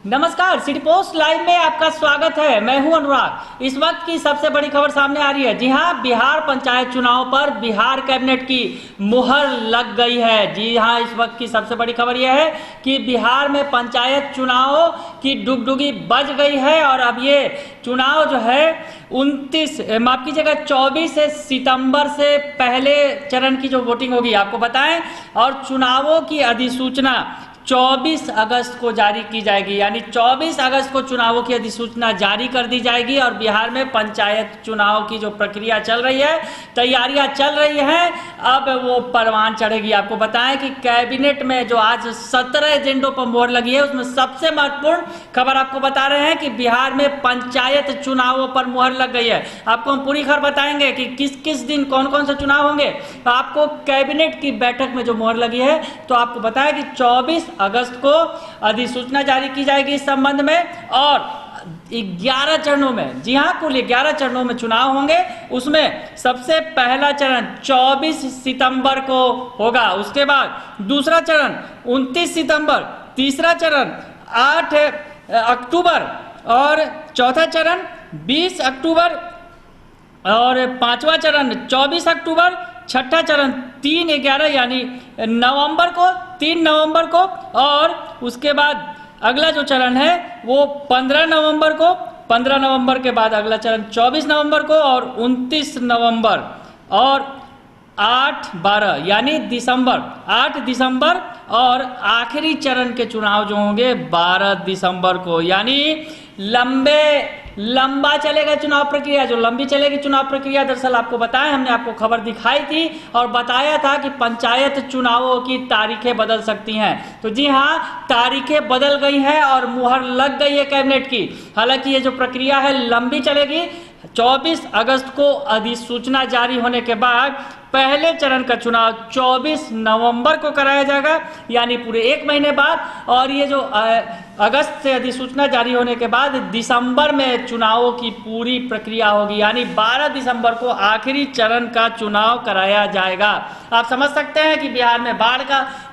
नमस्कार, city post live में आपका स्वागत है। मैं हूं अनुराग। इस वक्त की सबसे बड़ी खबर सामने आ रही है। जी हां, बिहार पंचायत चुनाव पर बिहार कैबिनेट की मुहर लग गई है। जी हां, इस वक्त की सबसे बड़ी खबर यह है कि बिहार में पंचायत चुनाव की डुगडुगी बज गई है और अब ये चुनाव जो है 24 सितंबर से पहले चरण की जो वोटिंग होगी आपको बताएं, और चुनावों की अधिसूचना 24 अगस्त को जारी की जाएगी। यानी 24 अगस्त को चुनावों की अधिसूचना जारी कर दी जाएगी और बिहार में पंचायत चुनाव की जो प्रक्रिया चल रही है, तैयारियां चल रही हैं, अब वो परवान चढ़ेगी। आपको बताएं कि कैबिनेट में जो आज 17 एजेंडों पर मोहर लगी है, उसमें सबसे महत्वपूर्ण खबर आपको बता रहे हैं कि बिहार में पंचायत चुनावों पर मुहर लग गई है। आपको हम पूरी खबर बताएंगे कि किस किस दिन कौन कौन से चुनाव होंगे। आपको कैबिनेट की बैठक में जो मुहर लगी है, तो आपको बताया कि 24 अगस्त को अधिसूचना जारी की जाएगी इस संबंध में और 11 चरणों में, जी हां, कुल 11 चरणों में चुनाव होंगे। उसमें सबसे पहला चरण 24 सितंबर को होगा, उसके बाद दूसरा चरण 29 सितंबर, तीसरा चरण 8 अक्टूबर और चौथा चरण 20 अक्टूबर और पांचवा चरण 24 अक्टूबर, छठा चरण 3/11 यानी नवंबर को, 3 नवंबर को, और उसके बाद अगला जो चरण है वो 15 नवंबर को, 15 नवंबर के बाद अगला चरण 24 नवंबर को और 29 नवंबर और 8-12 यानी दिसंबर, 8 दिसंबर, और आखिरी चरण के चुनाव जो होंगे 12 दिसंबर को। यानी लंबा चलेगा चुनाव प्रक्रिया, जो लंबी चलेगी चुनाव प्रक्रिया। दरअसल आपको बताएं, हमने आपको खबर दिखाई थी और बताया था कि पंचायत चुनावों की तारीखें बदल सकती हैं। तो जी हां, तारीखें बदल गई हैं और मुहर लग गई है कैबिनेट की। हालांकि ये जो प्रक्रिया है लंबी चलेगी। 24 अगस्त को अधिसूचना जारी होने के बाद पहले चरण का चुनाव 24 नवंबर को कराया जाएगा, यानी पूरे 1 महीने बाद। और ये जो अगस्त से अधिसूचना जारी होने के बाद दिसंबर में चुनावों की पूरी प्रक्रिया होगी, यानी 12 दिसंबर को आखिरी चरण का चुनाव कराया जाएगा। आप समझ सकते हैं कि बिहार में बाढ़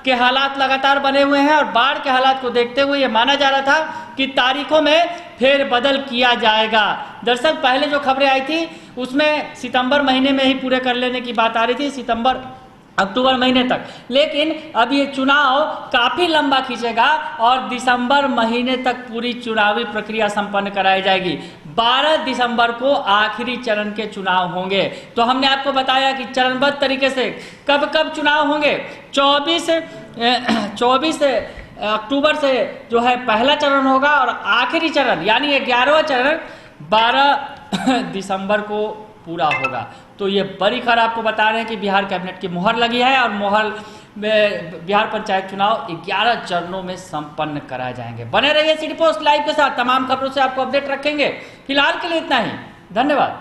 के हालात लगातार बने हुए हैं और बाढ़ के हालात को देखते हुए ये माना जा रहा था कि तारीखों में फेरबदल किया जाएगा। दरअसल पहले जो खबरें आई थी उसमें सितंबर महीने में ही पूरे कर लेने की बात आ रही थी, सितंबर अक्टूबर महीने तक। लेकिन अब ये चुनाव काफी लंबा खींचेगा और दिसंबर महीने तक पूरी चुनावी प्रक्रिया संपन्न कराई जाएगी। 12 दिसंबर को आखिरी चरण के चुनाव होंगे। तो हमने आपको बताया कि चरणबद्ध तरीके से कब कब चुनाव होंगे। 24 अक्टूबर से जो है पहला चरण होगा और आखिरी चरण यानी 11वां चरण 12 दिसंबर को पूरा होगा। तो ये बड़ी खबर आपको बता रहे हैं कि बिहार कैबिनेट की मुहर लगी है और मुहर में बिहार पंचायत चुनाव 11 चरणों में संपन्न कराए जाएंगे। बने रहिए सिटी पोस्ट लाइव के साथ, तमाम खबरों से आपको अपडेट रखेंगे। फिलहाल के लिए इतना ही, धन्यवाद।